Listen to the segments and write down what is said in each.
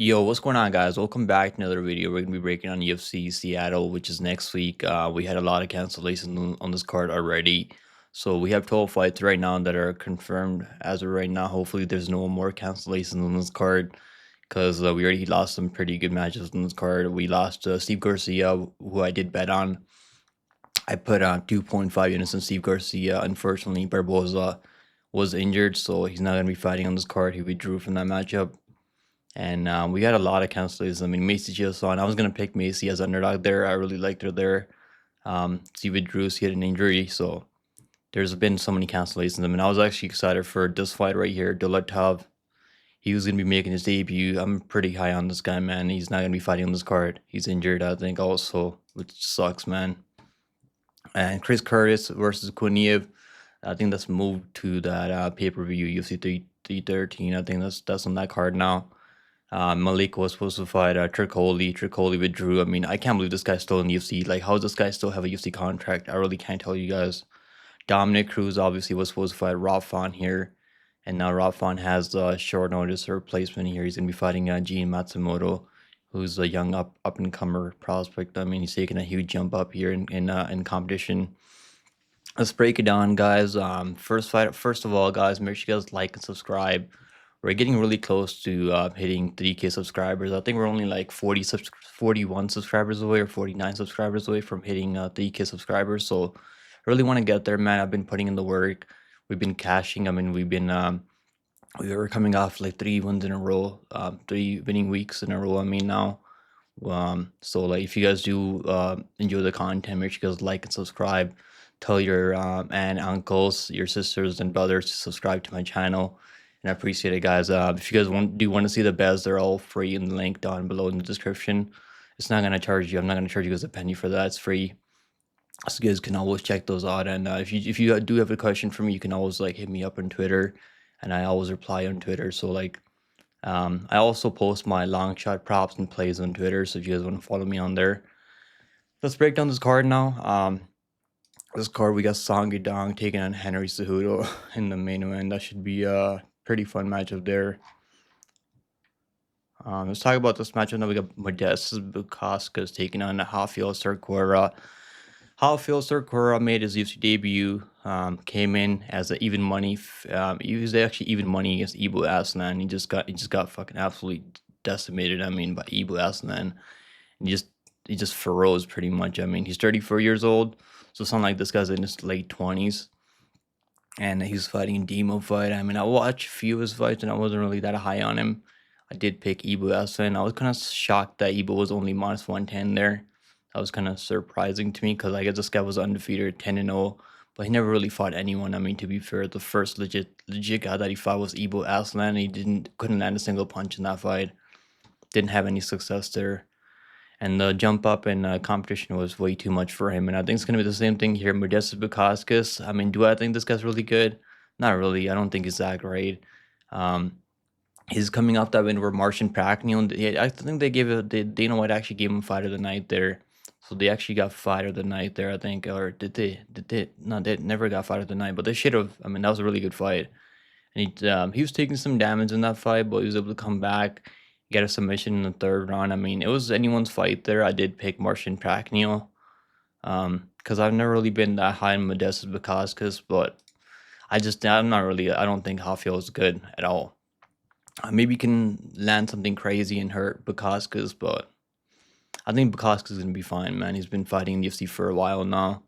Yo, what's going on, guys? Welcome back to another video. We're gonna be breaking on UFC Seattle, which is next week. We had a lot of cancellations on this card already, so we have 12 fights right now that are confirmed as of right now. Hopefully, there's no more cancellations on this card because we already lost some pretty good matches on this card. We lost Steve Garcia, who I did bet on. I put on 2.5 units on Steve Garcia. Unfortunately, Barboza was injured, so he's not gonna be fighting on this card. He withdrew from that matchup. And we had a lot of cancellations. I mean, Macy just on. I was gonna pick Macy as underdog there. I really liked her there. She withdrew. She had an injury, so there's been so many cancellations. I mean, I was actually excited for this fight right here. Dolatov, he was gonna be making his debut. I'm pretty high on this guy, man. He's not gonna be fighting on this card. He's injured, I think, also, which sucks, man. And Chris Curtis versus Kuniev. I think that's moved to that pay-per-view UFC 313. I think that's on that card now. Malik was supposed to fight Tricoli. Tricoli withdrew. I mean, I can't believe this guy's still in the UFC. Like, how does this guy still have a UFC contract? I really can't tell you guys. Dominic Cruz obviously was supposed to fight Rob Font here. And now Rob Font has short notice replacement here. He's going to be fighting Gene Matsumoto, who's a young up-and-comer prospect. I mean, he's taking a huge jump up here in competition. Let's break it down, guys. First of all, guys, make sure you guys like and subscribe. We're getting really close to hitting 3K subscribers. I think we're only like 41 subscribers away or 49 subscribers away from hitting 3K subscribers. So I really want to get there, man. I've been putting in the work. We've been cashing. I mean, we were coming off like 3 wins in a row, 3 winning weeks in a row. I mean, now. So like, if you guys do enjoy the content, make sure you guys like and subscribe. Tell your aunt, uncles, your sisters and brothers to subscribe to my channel. And I appreciate it, guys. If you guys want to see the bets, they're all free in the link down below in the description. It's not gonna charge you. I'm not gonna charge you guys a penny for that. It's free. So you guys can always check those out. And if you do have a question for me, you can always like hit me up on Twitter, and I always reply on Twitter. So like, I also post my long shot props and plays on Twitter. So if you guys want to follow me on there, let's break down this card now. This card, we got Song Yudong taking on Henry Cejudo in the main event. That should be a pretty fun matchup there. Let's talk about this matchup. Now we got Bukauskas taking on Rafael Cerqueira. Rafael Cerqueira made his UFC debut. Came in as an even money. He was actually even money against Aslan. He just got fucking absolutely decimated. I mean, by Aslan. He just froze pretty much. I mean, he's 34 years old. So it's not like this guy's in his late 20s. And he's fighting a Demo fight. I mean, I watched a few of his fights and I wasn't really that high on him. I did pick Aslan. I was kind of shocked that was only minus 110 there. That was kind of surprising to me because I guess this guy was undefeated, 10-0. But he never really fought anyone. I mean, to be fair, the first legit guy that he fought was Aslan. He couldn't land a single punch in that fight. Didn't have any success there. And the jump up in competition was way too much for him. And I think it's going to be the same thing here. Bukauskas. I mean, do I think this guy's really good? Not really. I don't think he's that great. He's coming off that win over Marcin Prachnio. I think they Dana White actually gave him fight of the night there. So they actually got fight of the night there, I think. Or did they? No, they never got fight of the night. But they should have. I mean, that was a really good fight. And he was taking some damage in that fight, but he was able to come back, get a submission in the 3rd round. I mean, it was anyone's fight there. I did pick Marcin Prachnio because I've never really been that high in Bukauskas, but I don't think Rafael is good at all. Maybe he can land something crazy and hurt Bukauskas, but I think Bukauskas is gonna be fine, man. He's been fighting in the UFC for a while now.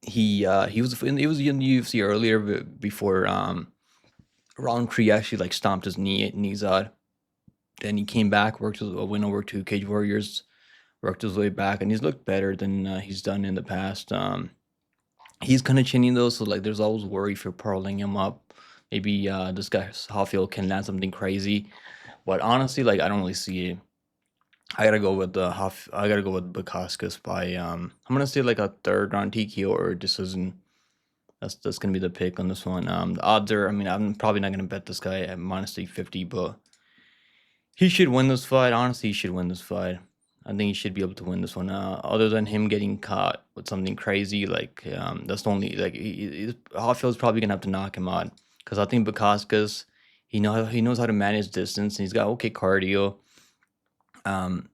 He was in the UFC earlier before round 3 actually like stomped his knees out. Then he came back, worked his win over to Cage Warriors, worked his way back, and he's looked better than he's done in the past. He's kind of chinny though, so like there's always worry for purling him up. Maybe this guy Rafael can land something crazy, but honestly, like I don't really see it. I gotta go with Bukauskas by I'm gonna say like a 3rd round TKO or decision. That's gonna be the pick on this one. The odds are, I mean, I'm probably not gonna bet this guy at minus 350, but he should win this fight. Honestly, he should win this fight. I think he should be able to win this one. Other than him getting caught with something crazy, like that's the only like Rafael's probably gonna have to knock him out because I think Bukauskas, He knows how to manage distance, and he's got okay cardio.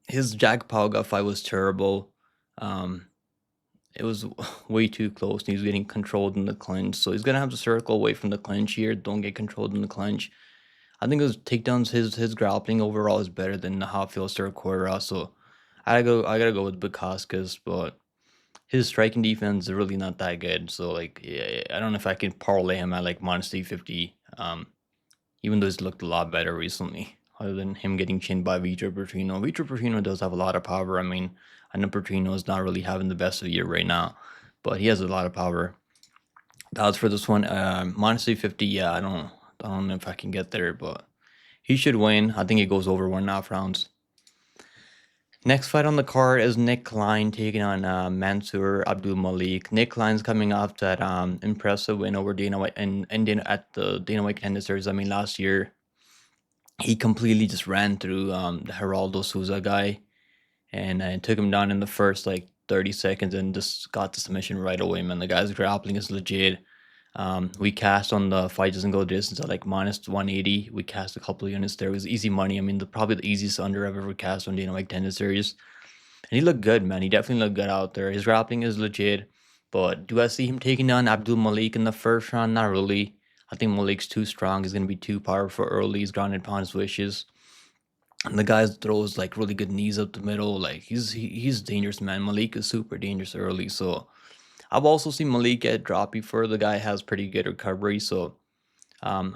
His Jack Pauga fight was terrible. Um, it was way too close, and he was getting controlled in the clinch. So he's gonna have to circle away from the clinch here. Don't get controlled in the clinch. I think his takedowns, his grappling overall is better than how it feels Cerqueira. So I gotta go with Bukauskas, but his striking defense is really not that good. So like, yeah, I don't know if I can parlay him at like minus 350. Even though he's looked a lot better recently, other than him getting chinned by Vitor Petrino. Vitor Petrino does have a lot of power. I mean, I know Petrino is not really having the best of the year right now, but he has a lot of power. That was for this one. Minus 350. Yeah, I don't know if I can get there, but he should win. I think it goes over 1.5 rounds. Next fight on the card is Nick Klein taking on Mansour Abdul-Malik. Nick Klein's coming off that impressive win over Dana White and at the Dana White Contender Series. I mean, last year he completely just ran through the Geraldo Souza guy, and took him down in the first like 30 seconds and just got the submission right away, man. The guy's grappling is legit. We cast on the fight doesn't go distance at like minus 180. We cast a couple of units there. It was easy money. I mean, probably the easiest under I've ever cast on Dana White Contender Series. And he looked good, man. He definitely looked good out there. His grappling is legit. But do I see him taking down Abdul-Malik in the first round? Not really. I think Malik's too strong. He's going to be too powerful early. He's grounded upon his wishes. And the guy throws like really good knees up the middle. Like he's dangerous, man. Malik is super dangerous early. So I've also seen Malik get dropped before. The guy has pretty good recovery. So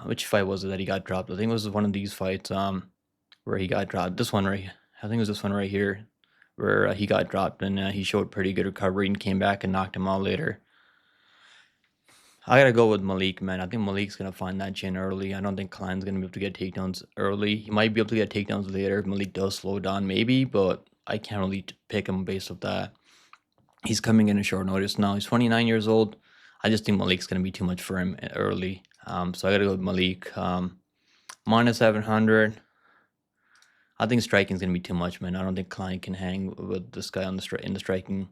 which fight was it that he got dropped? I think it was one of these fights where he got dropped. This one right. I think it was this one right here where he got dropped, and he showed pretty good recovery and came back and knocked him out later. I gotta go with Malik, man. I think Malik's gonna find that chin early. I don't think Klein's gonna be able to get takedowns early. He might be able to get takedowns later if Malik does slow down, maybe, but I can't really pick him based off that. He's coming in a short notice now. He's 29 years old. I just think Malik's gonna be too much for him early. So I gotta go with Malik. Minus 700. I think striking is gonna be too much, man. I don't think Klein can hang with this guy on in the striking.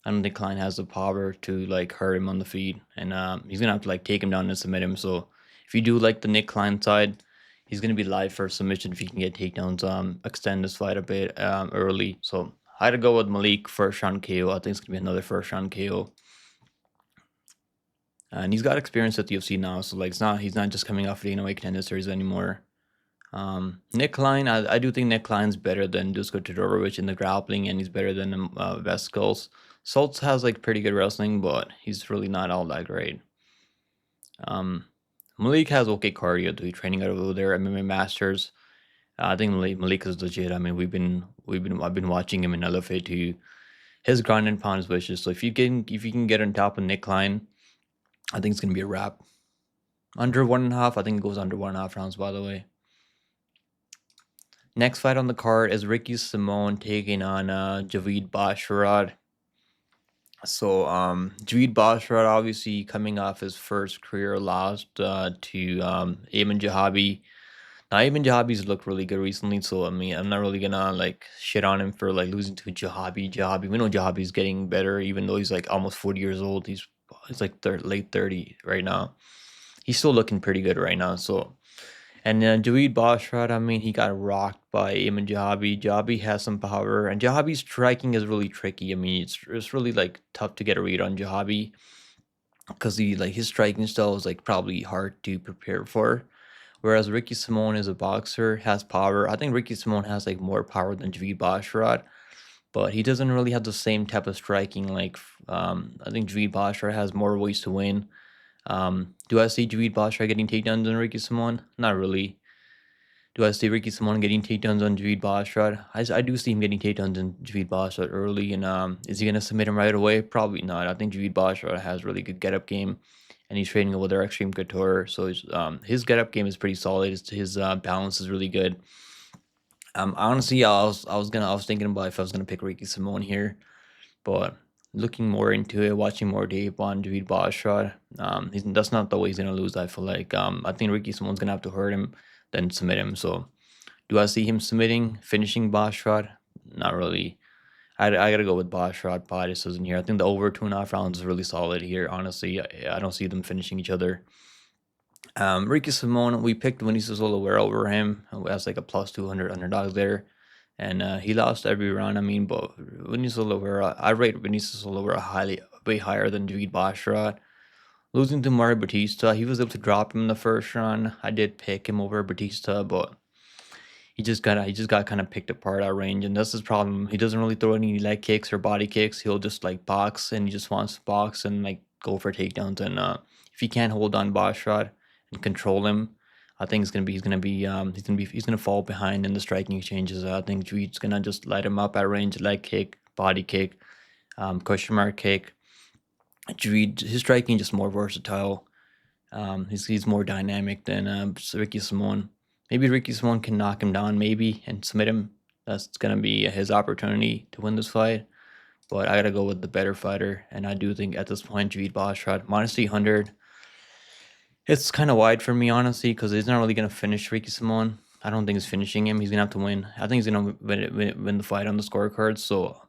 I don't think Klein has the power to like hurt him on the feet, and he's gonna have to like take him down and submit him. So if you do like the Nick Klein side, he's gonna be live for submission if he can get takedowns. Extend this fight a bit early. So I had to go with Malik first round KO. I think it's gonna be another first round KO. And he's got experience at the UFC now, so like he's not just coming off the Dana White Contender Series anymore. Nick Klein, I do think Nick Klein's better than Dusko Todorovic in the grappling, and he's better than Veskos. Schultz has like pretty good wrestling, but he's really not all that great. Malik has okay cardio too, training out over there, MMA Masters. I think Malik is legit. I mean, I've been watching him in LFA too. His ground and pound is vicious. So if you can get on top of Nick Klein, I think it's gonna be a wrap. Under 1.5, I think it goes under 1.5 rounds. By the way. Next fight on the card is Ricky Simón taking on Javid Basharat. So Javid Basharat obviously coming off his first career loss to Ayman Jahabi. Now Ayman Jahabi's looked really good recently, so I mean I'm not really gonna like shit on him for like losing to Jahabi. We know Jahabi's getting better, even though he's like almost 40 years old. He's like late 30 right now. He's still looking pretty good right now. So. And Javid Basharat, I mean, he got rocked by Ayman Jahabi. Jahabi has some power, and Jahabi's striking is really tricky. I mean, it's really like tough to get a read on Jahabi because his striking style is like probably hard to prepare for. Whereas Ricky Simón is a boxer, has power. I think Ricky Simón has like more power than Javid Basharat, but he doesn't really have the same type of striking. Like I think Javid Basharat has more ways to win. Do I see Javid Basharat getting takedowns on Ricky Simón? Not really. Do I see Ricky Simón getting takedowns on Javid Basharat? I do see him getting takedowns on Javid Basharat early, and is he gonna submit him right away? Probably not. I think Javid Basharat has really good get-up game, and he's training with their Extreme Couture, so his get-up game is pretty solid. His balance is really good. Honestly, I was thinking about if I was gonna pick Ricky Simón here, but looking more into it, watching more tape on Javid Basharat, that's not the way he's gonna lose. I feel like I think Ricky Simón's gonna have to hurt him, then submit him. So, do I see him finishing Basharat? Not really. I gotta go with Basharat by decision here. I think the over 2.5 rounds is really solid here. Honestly, I don't see them finishing each other. Ricky Simón, we picked Vinicius Oliveira over him as like a plus 200 underdog there. And he lost every round. I mean, but Vinicius Oliveira, I rate Vinicius Oliveira highly, way higher than David Basharat. Losing to Mario Batista, he was able to drop him in the first round. I did pick him over Batista, but he just got kind of picked apart at range, and that's his problem. He doesn't really throw any leg kicks or body kicks. He'll just like box, and he just wants to box and like go for takedowns. And if he can't hold on Basharat and control him, I think he's gonna fall behind in the striking exchanges. I think Jude's gonna just light him up at range, leg kick, body kick, question mark kick. Jude, his striking just more versatile. He's more dynamic than Ricky Simón. Maybe Ricky Simón can knock him down, maybe, and submit him. That's gonna be his opportunity to win this fight. But I gotta go with the better fighter, and I do think at this point, Javid Basharat minus 300. It's kind of wide for me, honestly, because he's not really gonna finish Ricky Simón. I don't think he's finishing him. He's gonna have to win. I think he's gonna win the fight on the scorecard. So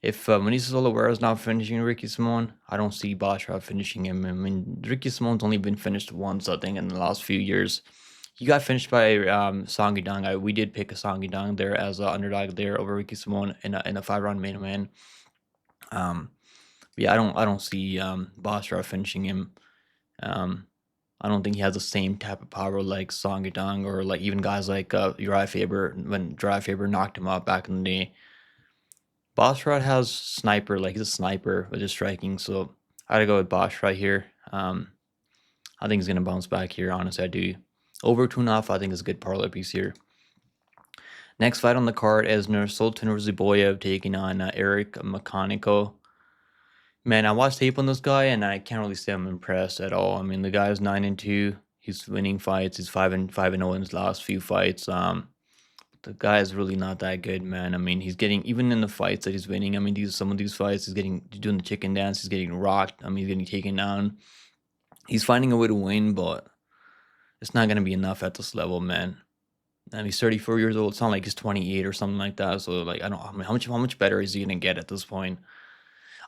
if Vinicius Oliveira is not finishing Ricky Simón, I don't see Basharat finishing him. I mean, Ricky Simon's only been finished once, I think, in the last few years. He got finished by Song Yadong. We did pick a Song Yadong there as an underdog there over Ricky Simón in a 5-round main event. Yeah, I don't see Basharat finishing him. I don't think he has the same type of power like Song Yadong or like even guys like Uriah Faber when Uriah Faber knocked him out back in the day. Basharat has sniper, like he's a sniper with his striking, so I gotta go with Basharat here. I think he's gonna bounce back here. Honestly, I do. Over 2.5, I think is a good parlay piece here. Next fight on the card is Nursultan Ruziboev taking on Eric McConico. Man, I watched tape on this guy, and I can't really say I'm impressed at all. I mean, the guy is 9-2. He's winning fights. He's 5-0 in his last few fights. The guy is really not that good, man. I mean, he's getting, even in the fights that he's winning, I mean, some of these fights, he's doing the chicken dance. He's getting rocked. I mean, he's getting taken down. He's finding a way to win, but it's not gonna be enough at this level, man. And he's 34 years old. It's not like he's 28 or something like that. So like, I don't. I mean, how much better is he gonna get at this point?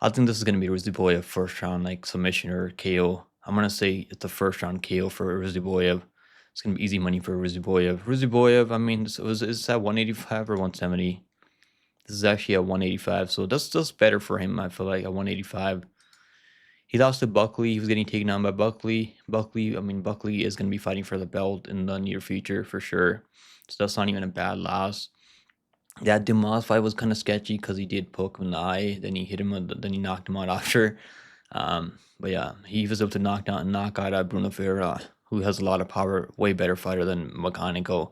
I think this is gonna be Ruziboev first round like submission or KO. I'm gonna say it's the first round KO for Ruziboev. It's gonna be easy money for Ruziboev. Ruziboev, I mean, is that 185 or 170? This is actually at 185, so that's just better for him. I feel like at 185. He lost to Buckley. He was getting taken down by Buckley. I mean, Buckley is going to be fighting for the belt in the near future for sure. So that's not even a bad loss. That Dumas fight was kind of sketchy because he did poke him in the eye. Then he hit him. Then he knocked him out after. But yeah, he was able to knock out Bruno Ferreira, who has a lot of power. Way better fighter than McConico.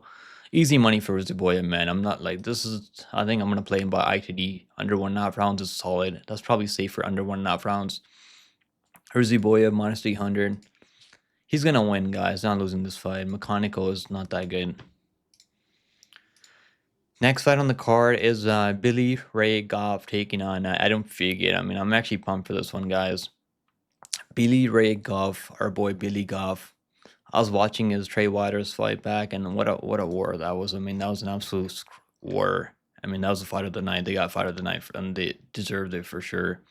Easy money for Ruziboev, man. I'm not like this is. I think I'm gonna play him by ITD. Under 1.5 rounds is solid. That's probably safer under 1.5 rounds. Ruziboev minus 300. He's gonna win, guys. Not losing this fight. McConico is not that good. Next fight on the card is Billy Ray Goff taking on Adam Fugitt. I mean, I'm actually pumped for this one, guys. Billy Ray Goff, our boy Billy Goff. I was watching his Trey Waters fight back, and what a war that was. I mean, that was an absolute war. I mean, that was the fight of the night. They got fight of the night, and they deserved it for sure.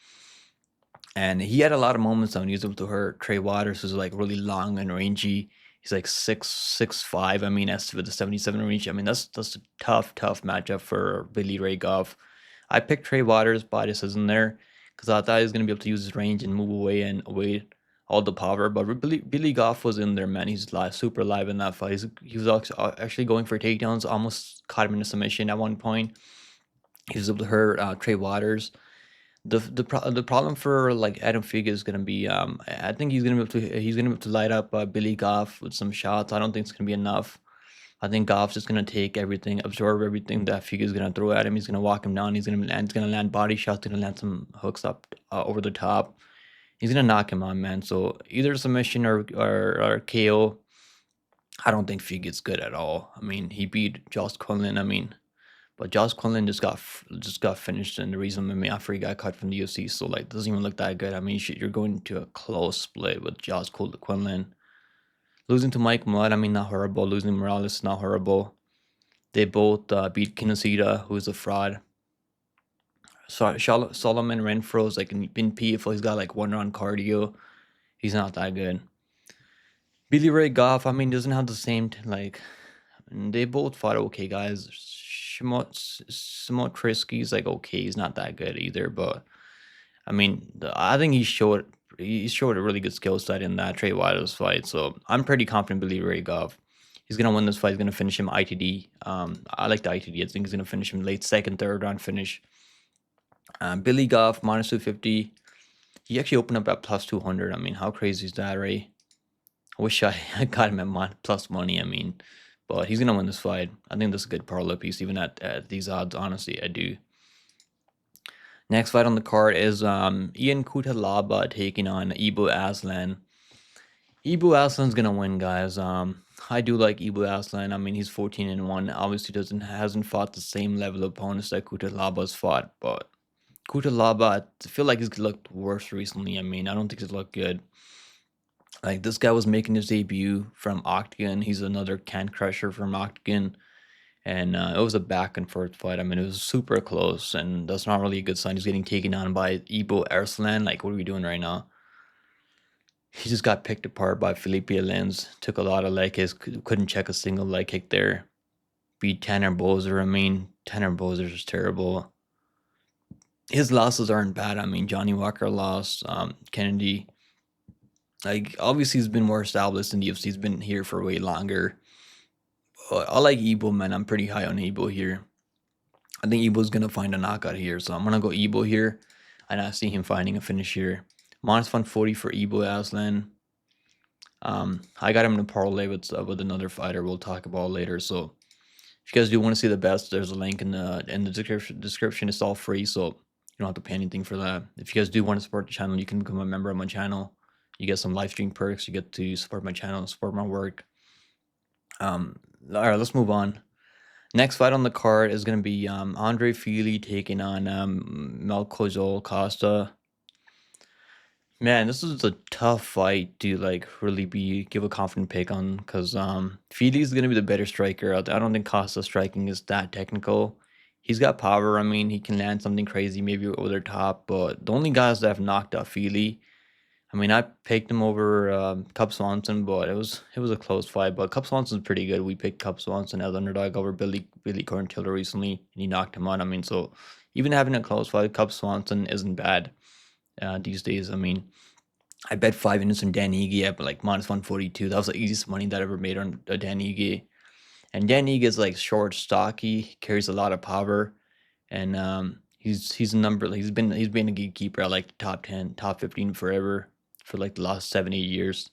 And he had a lot of moments when he was able to hurt Trey Waters, who's like really long and rangy. He's like 6'5". I mean, as with the 77 range, I mean that's a tough matchup for Billy Ray Goff. I picked Trey Waters by decision there because I thought he was gonna be able to use his range and move away and avoid all the power. But Billy Goff was in there, man. He's live, super live in that fight. He was actually going for takedowns. Almost caught him in a submission at one point. He was able to hurt Trey Waters. The problem for like Adam Fugitt is gonna be I think he's gonna be able to light up Billy Goff with some shots. I don't think it's gonna be enough. I think Goff's just gonna take everything, absorb everything that Fugitt is gonna throw at him. He's gonna walk him down. He's gonna land body shots. Gonna land some hooks up over the top. He's gonna knock him out, man. So either submission or KO. I don't think Fugitt's good at all. I mean, he beat Josh Quinlan. I mean. But Josh Quinlan just got finished, and the reason I mean after he got cut from the UFC, so like doesn't even look that good. I mean, you're going to a close split with Josh Quinlan. Losing to Mike Mudd, I mean, not horrible. Losing to Morales, not horrible. They both beat Kinosita, who's a fraud. So Solomon Renfro's like been peaceful. He's got like 1 round cardio. He's not that good. Billy Ray Goff, I mean, doesn't have the same they both fought okay, guys. Shimot like okay, he's not that good either, but I mean, I think he showed a really good skill set in that Trey Wilder's fight. So I'm pretty confident Billy Ray Goff. He's gonna win this fight. He's gonna finish him ITD. I like the ITD. I think he's gonna finish him late second, third round finish. Billy Goff minus 250. He actually opened up at plus 200. I mean, how crazy is that, right? I wish I got him at plus money. I mean, but he's gonna win this fight. I think this is a good parlay piece, even at these odds. Honestly, I do. Next fight on the card is Ian Cutelaba taking on Ibu Aslan. Ibu Aslan's gonna win, guys. I do like Ibu Aslan. I mean, he's 14-1. Obviously, hasn't fought the same level of opponents that Cutelaba's fought, but Cutelaba, I feel like he's looked worse recently. I mean, I don't think he's looked good. Like, this guy was making his debut from Octagon. He's another can crusher from Octagon. And it was a back and forth fight. I mean, it was super close, and that's not really a good sign. He's getting taken on by Ibu Arslan. Like, what are we doing right now? He just got picked apart by Felipe Lenz. Took a lot of leg kicks. Couldn't check a single leg kick there. Beat Tanner Bozer. I mean, Tanner Bozer is terrible. His losses aren't bad. I mean, Johnny Walker lost. Kennedy. Like, obviously, he's been more established in the UFC. He's been here for way longer. But I like Ibu, man. I'm pretty high on Ibu here. I think Ibu's going to find a knockout here. So I'm going to go Ibu here. And I see him finding a finish here. Minus 140 for Ibu Aslan. I got him in a parlay with another fighter we'll talk about later. So if you guys do want to see the best, there's a link in the description. It's all free, so you don't have to pay anything for that. If you guys do want to support the channel, you can become a member of my channel. You get some live stream perks. You get to support my channel, support my work. All right, let's move on. Next fight on the card is going to be Andre Fili taking on Melkozol Costa. Man, this is a tough fight to really give a confident pick on, because Fili's going to be the better striker. I don't think Costa's striking is that technical. He's got power. I mean, he can land something crazy, maybe over their top. But the only guys that have knocked out Fili, I mean, I picked him over Cub Swanson, but it was a close fight. But Cub Swanson's pretty good. We picked Cub Swanson as underdog over Billy Corntiller recently, and he knocked him out. I mean, so even having a close fight, Cub Swanson isn't bad these days. I mean, I bet 5 minutes on Dan Ige at minus 142. That was the easiest money that I ever made on Dan Ige. And Dan Ige is short, stocky, carries a lot of power, and he's a number. He's been a gatekeeper at top 10, top 15 forever for the last 7-8 years.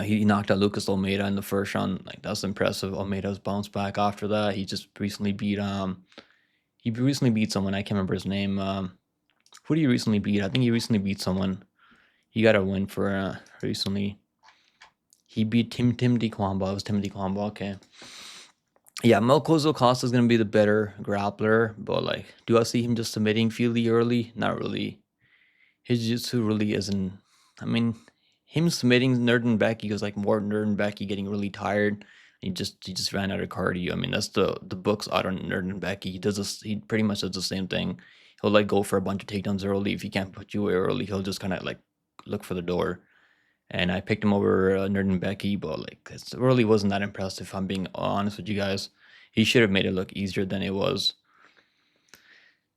He knocked out Lucas Almeida in the first round. That's impressive. Almeida's bounced back after that. He just recently beat someone. I can't remember his name. Who did he recently beat? I think he recently beat someone. He got a win for recently. He beat Timothy Kwamba. It was Timothy Kwamba. Okay. Yeah, Melkozol Costa is gonna be the better grappler, but do I see him just submitting Fili early? Not really. His jiu-jitsu really isn't. I mean, him submitting Nurden Becky was more Nurden Becky getting really tired. He just ran out of cardio. I mean, that's the books out on Nurden Becky. He pretty much does the same thing. He'll go for a bunch of takedowns early. If he can't put you away early, he'll just kind of look for the door. And I picked him over Nurden Becky, but it really wasn't that impressive. If I'm being honest with you guys, he should have made it look easier than it was.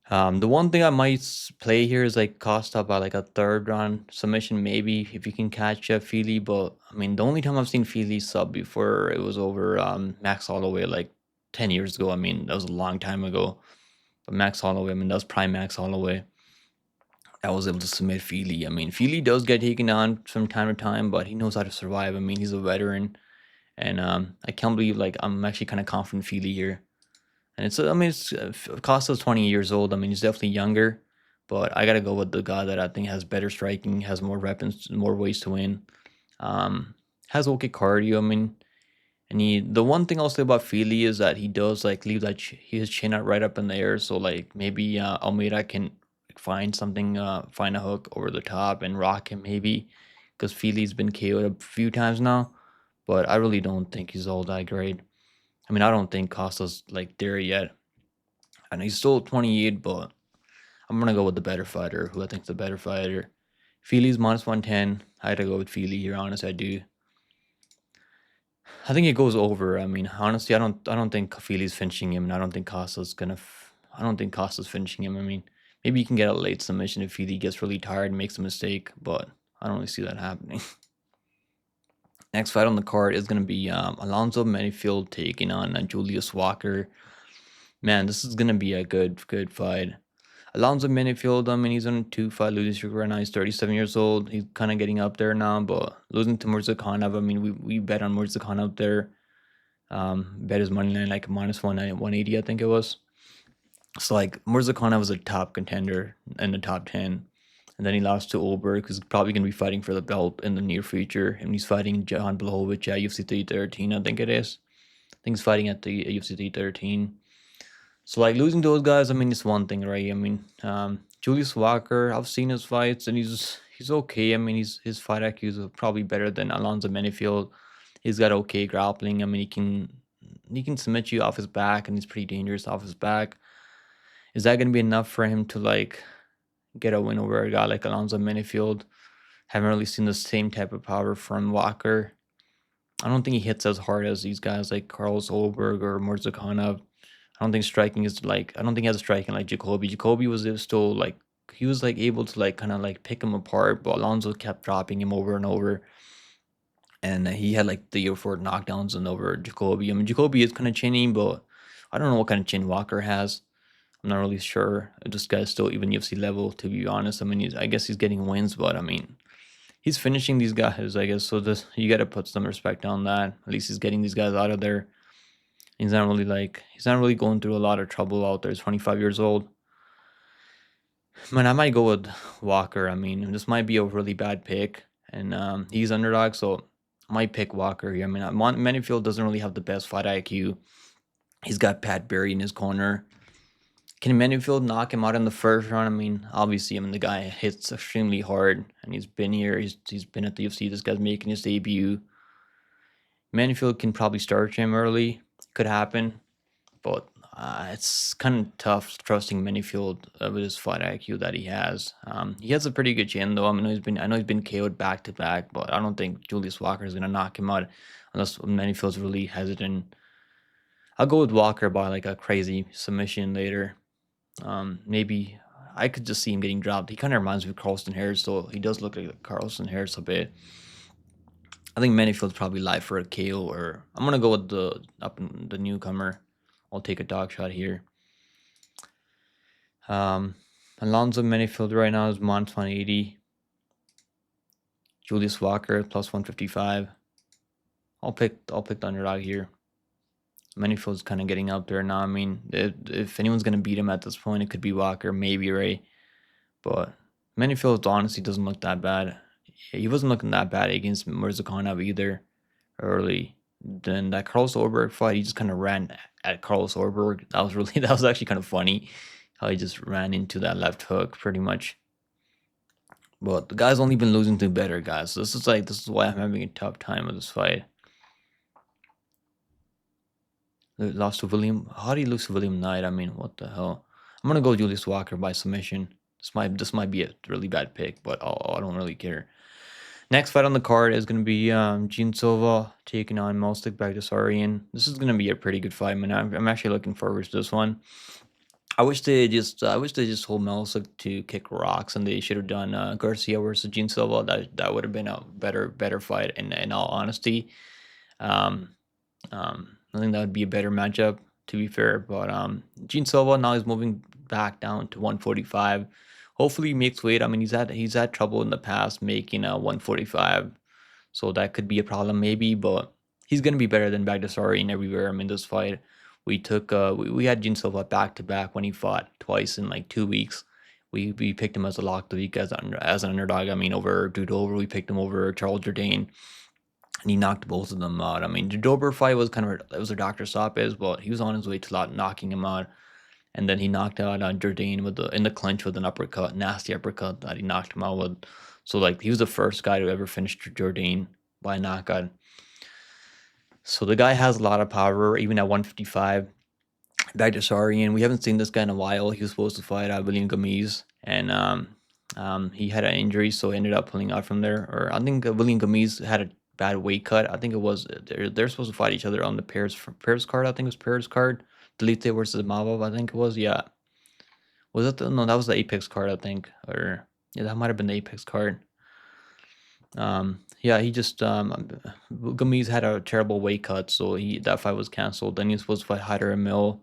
The one thing I might play here is Costa by a third round submission, maybe if you can catch Fili. But I mean, the only time I've seen Fili sub before, it was over Max Holloway 10 years ago. I mean, that was a long time ago. But Max Holloway, I mean, that was prime Max Holloway. I was able to submit Fili. I mean, Fili does get taken on from time to time, but he knows how to survive. I mean, he's a veteran, and I can't believe I'm actually kind of confident Fili here. And it's Costa's 20 years old. I mean, he's definitely younger, but I gotta go with the guy that I think has better striking, has more weapons, more ways to win. Has okay cardio. I mean, and the one thing I'll say about Fili is that he does leave his chin out right up in the air. So maybe Almeida can find something, find a hook over the top and rock him maybe, because Fili's been KO'd a few times now, but I really don't think he's all that great. I mean, I don't think Costa's there yet, and he's still 28, but I'm gonna go with the better fighter, who I think's the better fighter. Fili's minus 110. I had to go with Fili here, honestly, I do. I think it goes over. I mean, honestly, I don't think Fili's finishing him, and I don't think Costa's gonna. I don't think Costa's finishing him. I mean, maybe you can get a late submission if Fili gets really tired and makes a mistake, but I don't really see that happening. Next fight on the card is gonna be Alonzo Menifield taking on Julius Walker. Man, this is gonna be a good fight. Alonzo Menifield, I mean, he's on a 2-fight losing streak right now. He's 37 years old. He's kind of getting up there now, but losing to Murzakanov, I mean, we bet on Murzakanov there. Bet his money line like minus 180, I think it was. So like Murzakanov was a top contender in the top 10. And then he lost to Olberg, who's probably going to be fighting for the belt in the near future. And he's fighting John Blachowicz at UFC 313, I think it is. I think he's fighting at the UFC 313. So like losing those guys, I mean, it's one thing, right? I mean, Julius Walker, I've seen his fights, and he's okay. I mean, his fight IQ is probably better than Alonzo Menifield. He's got okay grappling. I mean, he can submit you off his back, and he's pretty dangerous off his back. Is that going to be enough for him to like get a win over a guy like Alonzo Menifield? Haven't really seen the same type of power from Walker. I don't think he hits as hard as these guys like Carlos Olberg or Murzakanov. I don't think striking is like, I don't think he has a striking like Jacoby. Jacoby was still like, he was like able to like kind of like pick him apart, but Alonzo kept dropping him over and over. And he had like 3 or 4 knockdowns and over Jacoby. I mean, Jacoby is kind of chinny, but I don't know what kind of chin Walker has. I'm not really sure. This guy's still even UFC level, to be honest. I mean, I guess he's getting wins, but I mean, he's finishing these guys, I guess. So this, you got to put some respect on that. At least he's getting these guys out of there. He's not really going through a lot of trouble out there. He's 25 years old. Man, I might go with Walker. I mean, this might be a really bad pick, and he's underdog, so I might pick Walker here. I mean, Menifield doesn't really have the best fight IQ. He's got Pat Barry in his corner. Can Menifield knock him out in the first round? I mean, obviously, I mean, the guy hits extremely hard, and he's been here. He's been at the UFC. This guy's making his debut. Menifield can probably start him early. Could happen, but it's kind of tough trusting Menifield with his fight IQ that he has. He has a pretty good chin, though. I mean, I know he's been KO'd back to back, but I don't think Julius Walker is gonna knock him out unless Menifield's really hesitant. I'll go with Walker by like a crazy submission later. Maybe I could just see him getting dropped. He kind of reminds me of Carlston Harris, so he does look like Carlston Harris a bit. I think Menifield's probably live for a KO, or I'm gonna go with the newcomer. I'll take a dog shot here. Alonzo Menifield right now is minus 180. Julius Walker plus 155. I'll pick the underdog here. Menifield's kind of getting up there now. I mean, if anyone's gonna beat him at this point, it could be Walker, maybe Ray. But Menifield honestly doesn't look that bad. He wasn't looking that bad against Murzakanov either early. Then that Carlos Orberg fight, he just kind of ran at Carlos Orberg. That was actually kind of funny how he just ran into that left hook pretty much. But the guy's only been losing to better guys. So this is why I'm having a tough time with this fight. Lost to William. How do you lose to William Knight? I mean, what the hell? I'm gonna go Julius Walker by submission. This might be a really bad pick, but I don't really care. Next fight on the card is gonna be Gene Silva taking on Baghdasaryan. This is gonna be a pretty good fight, man. I'm actually looking forward to this one. I wish they just told Melsick to kick rocks, and they should have done Garcia versus Gene Silva. That would have been a better fight. In all honesty, I think that would be a better matchup, to be fair. But Gene Silva now is moving back down to 145. Hopefully he makes weight. I mean, he's had trouble in the past making 145, so that could be a problem maybe. But he's gonna be better than Baghdasaryan everywhere. I mean, this fight we took we had Gene Silva back to back when he fought twice in like 2 weeks. We picked him as a lock of the week as an underdog. I mean, over Dudover, we picked him over Charles Jourdain, and he knocked both of them out. I mean, the Dober fight was it was a doctor stoppage, but he was on his way to knocking him out. And then he knocked out Jourdain in the clinch with an uppercut, nasty uppercut that he knocked him out with. So like he was the first guy to ever finish Jourdain by knockout. So the guy has a lot of power, even at 155. Baghdasaryan, we haven't seen this guy in a while. He was supposed to fight William Gamiz, and he had an injury, so he ended up pulling out from there. Or I think William Gamiz had a bad weight cut. I think it was they're supposed to fight each other on the pairs card. I think it was pairs card. Delete versus Mavov. I think it was. Yeah, was it? No, that was the Apex card. I think, or yeah, that might have been the Apex card. Yeah, he just Gamiz had a terrible weight cut, so that fight was canceled. Then he was supposed to fight Hyder Emil.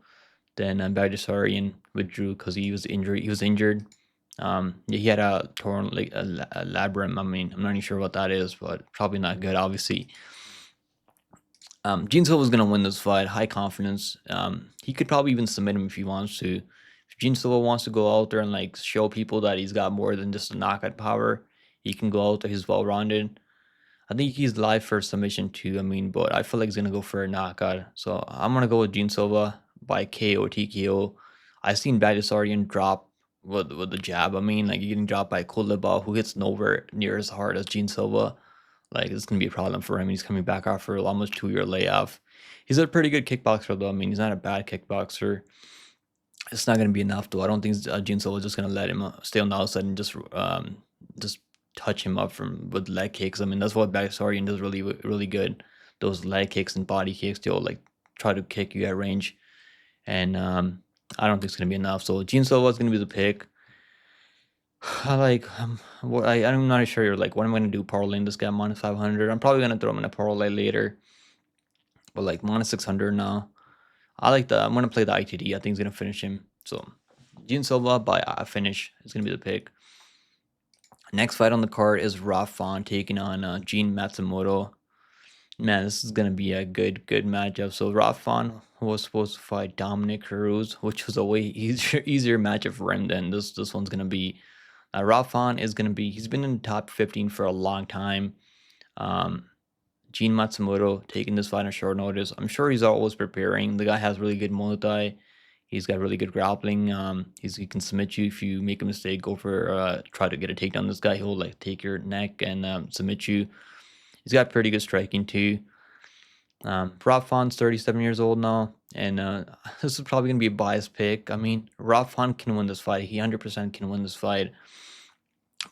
Then Baghdasaryan withdrew because he was injured. He was injured. Yeah, he had a torn like a labrum. I mean, I'm not even sure what that is, but probably not good, obviously. Gene Silva was gonna win this fight, high confidence. He could probably even submit him if he wants to. If Gene Silva wants to go out there and like show people that he's got more than just a knockout power, he can go out there. He's well rounded. I think he's live for submission too. I mean, but I feel like he's gonna go for a knockout. So I'm gonna go with Gene Silva by KO TKO. I've seen Baghdasaryan drop with the jab. I mean, like, you're getting dropped by Cutelaba, who hits nowhere near as hard as Gene Silva. Like, it's gonna be a problem for him. He's coming back after almost 2 year layoff. He's a pretty good kickboxer though. I mean, he's not a bad kickboxer. It's not gonna be enough though. I don't think Gene Silva is just gonna let him stay on the outside and just touch him up from with leg kicks. I mean, that's what Baghdasaryan does really good. Those leg kicks and body kicks. They'll like try to kick you at range, and I don't think it's gonna be enough. So Gene Silva is gonna be the pick. I like I'm not sure. You're like, what am I gonna do? Parlaying this guy minus 500. I'm probably gonna throw him in a parlay later, but like minus 600 now. I like the. I'm gonna play the ITD. I think he's gonna finish him. So Gene Silva by finish is gonna be the pick. Next fight on the card is Rafan taking on Gene Matsumoto. Man, this is gonna be a good matchup. So Rafan was supposed to fight Dominic Cruz, which was a way easier matchup for him than this one's gonna be. Rafan is gonna be. He's been in the top 15 for a long time. Gene Matsumoto taking this fight on short notice. I'm sure he's always preparing. The guy has really good Muay Thai. He's got really good grappling. He can submit you if you make a mistake. Go for try to get a takedown. This guy, he'll like take your neck and submit you. He's got pretty good striking too. Rafan's 37 years old now, and this is probably gonna be a biased pick. I mean, Rafan can win this fight. He 100% can win this fight.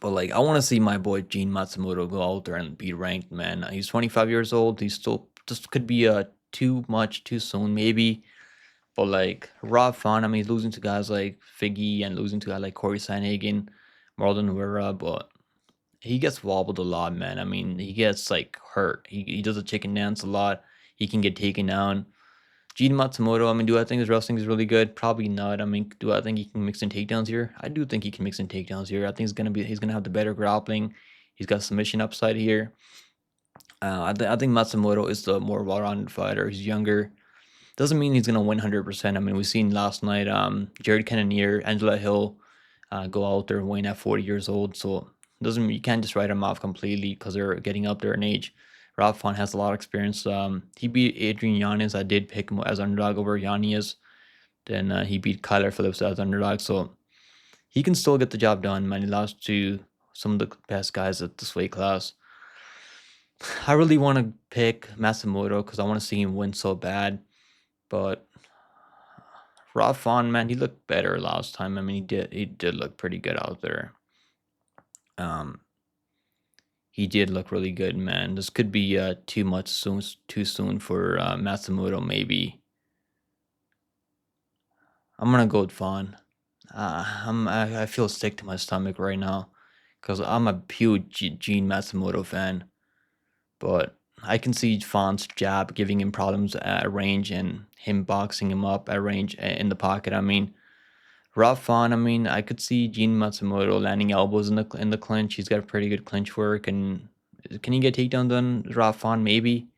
But like, I want to see my boy Gene Matsumoto go out there and be ranked, man. He's 25 years old. He's still just could be too much too soon, maybe. But like Rafan, I mean, he's losing to guys like Figgy and losing to guys like Corey Sanhagen, Marlon Vera, but he gets wobbled a lot, man. I mean, he gets like hurt. He does a chicken dance a lot. He can get taken down. Gene Matsumoto, I mean, do I think his wrestling is really good? Probably not. I mean, do I think he can mix in takedowns here? I do think he can mix in takedowns here. I think he's gonna have the better grappling. He's got submission upside here. I think Matsumoto is the more well-rounded fighter. He's younger. Doesn't mean he's gonna win 100%. I mean, we've seen last night, Jared Cannonier, Angela Hill, go out there and win at 40 years old. So doesn't mean you can't just write him off completely because they're getting up there in age. Rafan has a lot of experience. He beat Adrian Yanez. I did pick him as underdog over Yanez. Then he beat Kyler Phillips as underdog. So he can still get the job done, man. He lost to some of the best guys at this weight class. I really want to pick Matsumoto because I want to see him win so bad. But Rafan, man, he looked better last time. I mean, he did look pretty good out there. He did look really good, man. This could be too soon for Matsumoto, maybe. I'm gonna go with Fawn. I feel sick to my stomach right now because I'm a huge Gene Matsumoto fan, but I can see Fawn's jab giving him problems at range and him boxing him up at range in the pocket. I mean, Rafan, I mean, I could see Gene Matsumoto landing elbows in the clinch. He's got pretty good clinch work, and can he get takedowns on Rafan? Maybe.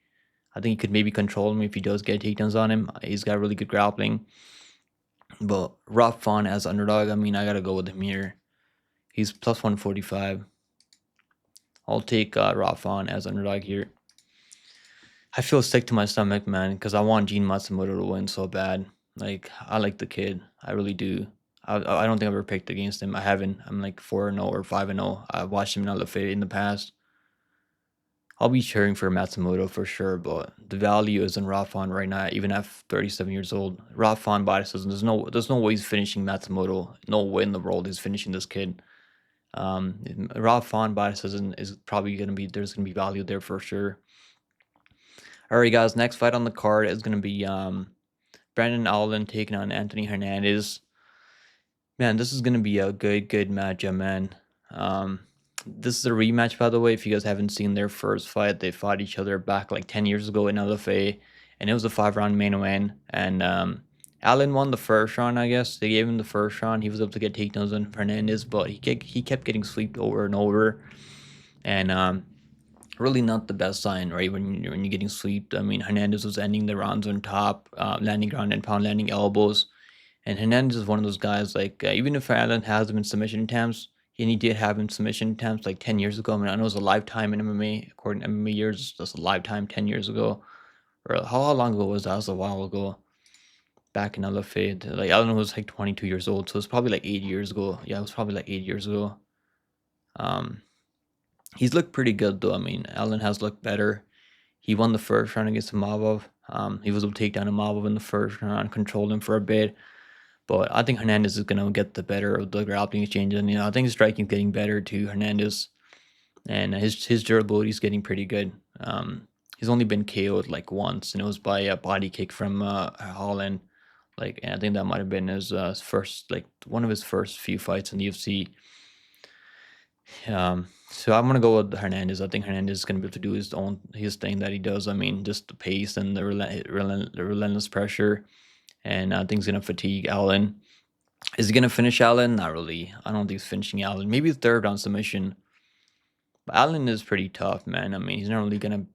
I think he could maybe control him if he does get takedowns on him. He's got really good grappling. But Rafan as underdog, I mean, I gotta go with him here. He's plus 145. I'll take Rafan as underdog here. I feel sick to my stomach, man, because I want Gene Matsumoto to win so bad. Like, I like the kid. I really do. I don't think I've ever picked against him. I haven't. I'm like 4-0 or 5-0. I've watched him in LFA in the past. I'll be cheering for Matsumoto for sure, but the value is in Rafan right now, even at 37 years old. Rafan biases. There's no way he's finishing Matsumoto. No way in the world he's finishing this kid. Rafan biases is probably gonna be there's gonna be value there for sure. All right, guys. Next fight on the card is gonna be Brandon Allen taking on Anthony Hernandez. Man, this is gonna be a good matchup, man. Um, this is a rematch, by the way. If you guys haven't seen their first fight, they fought each other back like 10 years ago in LFA, and it was a 5 round main event. And Allen won the first round, I guess. They gave him the first round. He was able to get takedowns on Hernandez, but he kept getting swept over and over. And really not the best sign, right? When you're getting swept. I mean, Hernandez was ending the rounds on top, landing ground and pound, landing elbows. And Hernandez is one of those guys, like, even if Allen has him in submission attempts, and he did have him submission attempts like 10 years ago. I mean, I know it was a lifetime in MMA, according to MMA years, that's a lifetime 10 years ago. Or how long ago was that? That was a while ago, back in LFA. Like, Allen was like 22 years old, so it's probably like 8 years ago. Yeah, it was probably like 8 years ago. Um, he's looked pretty good, though. I mean, Allen has looked better. He won the first round against Imavov. He was able to take down Imavov in the first round, controlled him for a bit. But I think Hernandez is going to get the better of the grappling exchange. And, I think his striking is getting better to Hernandez. And his durability is getting pretty good. He's only been KO'd like once, and it was by a body kick from Holland. Like, and I think that might have been his first, like, one of his first few fights in the UFC. So I'm gonna go with Hernandez. I think Hernandez is gonna be able to do his thing that he does. I mean, just the pace and the relentless pressure, and I think he's gonna fatigue Allen. Is he gonna finish Allen? Not really. I don't think he's finishing Allen. Maybe the third round submission. But Allen is pretty tough, man. I mean, he's not really gonna.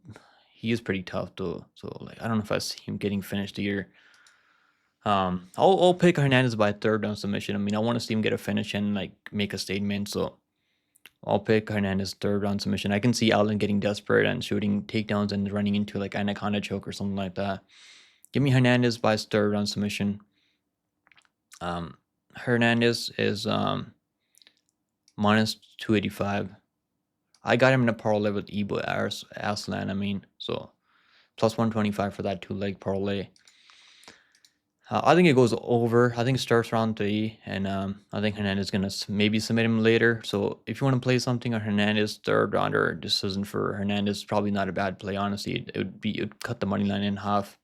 He is pretty tough though. So like, I don't know if I see him getting finished here. I'll pick Hernandez by third round submission. I mean, I want to see him get a finish and like make a statement. So I'll pick Hernandez third round submission. I can see Allen getting desperate and shooting takedowns and running into like anaconda choke or something like that. Give me Hernandez by his third round submission. Hernandez is minus 285. I got him in a parlay with Aslan. I mean, so plus 125 for that 2-leg parlay. I think it goes over. I think it starts round 3, and I think Hernandez is gonna maybe submit him later. So if you want to play something on Hernandez third rounder, this isn't for Hernandez. Probably not a bad play, honestly. It would cut the money line in half.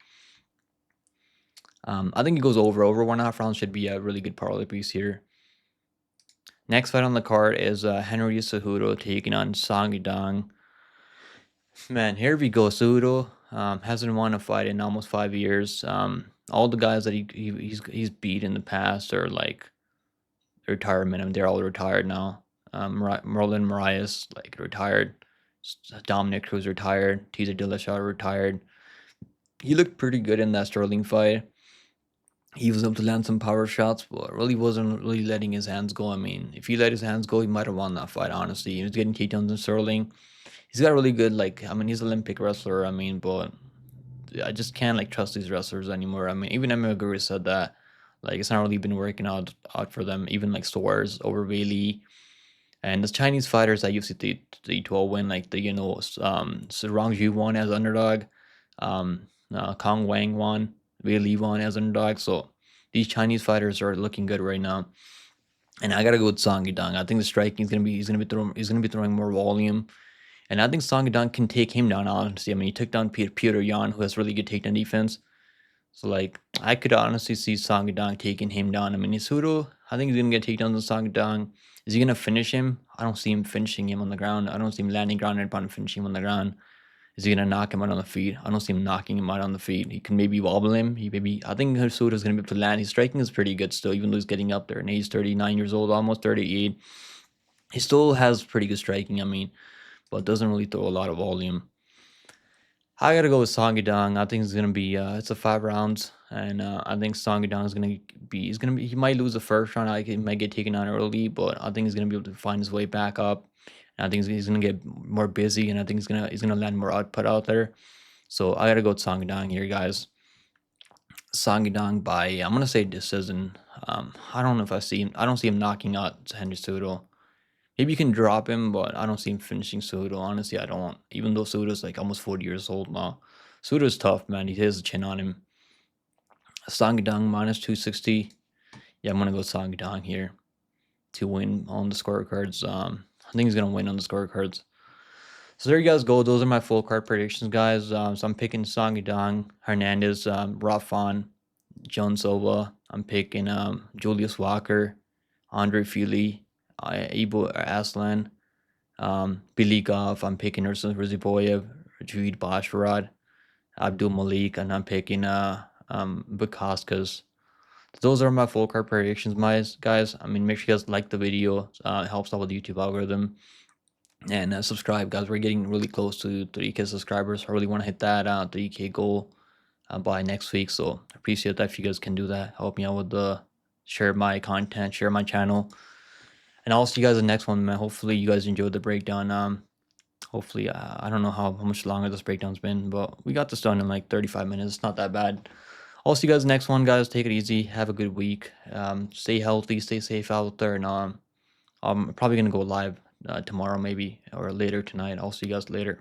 I think it goes over. Over 1.5 rounds should be a really good parlay piece here. Next fight on the card is Henry Cejudo taking on Song Yadong. Man, here we go. Cejudo hasn't won a fight in almost 5 years. All the guys that he's beat in the past are like retirement. I mean, they're all retired now. Merlin Marias, like, retired. Dominic Cruz retired. Teaser Dillashaw retired. He looked pretty good in that Sterling fight. He was able to land some power shots, but really wasn't really letting his hands go. I mean, if he let his hands go, he might have won that fight, honestly. He was getting takedowns in Sterling. He's got really good, like, I mean, he's an Olympic wrestler, I mean, but I just can't, like, trust these wrestlers anymore. I mean, even Emma Guru said that, like, it's not really been working out for them. Even, like, Soares over Bailey. And the Chinese fighters that UFC 312 win, like, so Rongju won as underdog. Kong Wang won. Wei Li won as underdog. So these Chinese fighters are looking good right now. And I gotta go with Song Yadong. I think the striking is he's gonna be throwing more volume. And I think Song Yadong can take him down, honestly. I mean, he took down Peter Yan, who has really good takedown defense. So, like, I could honestly see Song Yadong taking him down. I mean, Cejudo, I think he's going to get takedowns on Song Yadong. Is he going to finish him? I don't see him finishing him on the ground. I don't see him landing ground and pound and finishing him on the ground. Is he going to knock him out on the feet? I don't see him knocking him out on the feet. He can maybe wobble him. I think Cejudo is going to be able to land. His striking is pretty good still, even though he's getting up there. And he's 39 years old, almost 38. He still has pretty good striking, I mean, but doesn't really throw a lot of volume. I gotta go with Song Yadong. I think it's gonna be it's a 5 rounds, and I think Song Yadong is gonna be he might lose the first round. He might get taken down early, but I think he's gonna be able to find his way back up. And I think he's gonna get more busy, and I think he's gonna land more output out there. So I gotta go with Song Yadong here, guys. Song Yadong by I'm gonna say decision. I don't know if I don't see him knocking out Henry Cejudo. Maybe you can drop him, but I don't see him finishing Cejudo. Honestly, I don't. Even though Cejudo's like almost 40 years old now. Cejudo's tough, man. He has a chin on him. Song Yadong minus 260. Yeah, I'm going to go Song Yadong here to win on the scorecards. I think he's going to win on the scorecards. So there you guys go. Those are my full card predictions, guys. So I'm picking Song Yadong, Hernandez, Rafon, John Silva. I'm picking Julius Walker, Andre Fili, Ibu Aslan, Billy Goff. I'm picking Ruziboev, Basharat, Abdul-Malik, and I'm picking Bukauskas. Those are my full card predictions, guys. I mean, make sure you guys like the video. It helps out with the YouTube algorithm. And subscribe, guys. We're getting really close to 3K subscribers. I really want to hit that 3K goal by next week. So I appreciate that if you guys can do that. Help me out with the share my content, share my channel. And I'll see you guys in the next one, man. Hopefully you guys enjoyed the breakdown. Hopefully, I don't know how much longer this breakdown's been, but we got this done in like 35 minutes. It's not that bad. I'll see you guys next one, guys. Take it easy. Have a good week. Stay healthy. Stay safe out there. And I'm probably going to go live tomorrow maybe or later tonight. I'll see you guys later.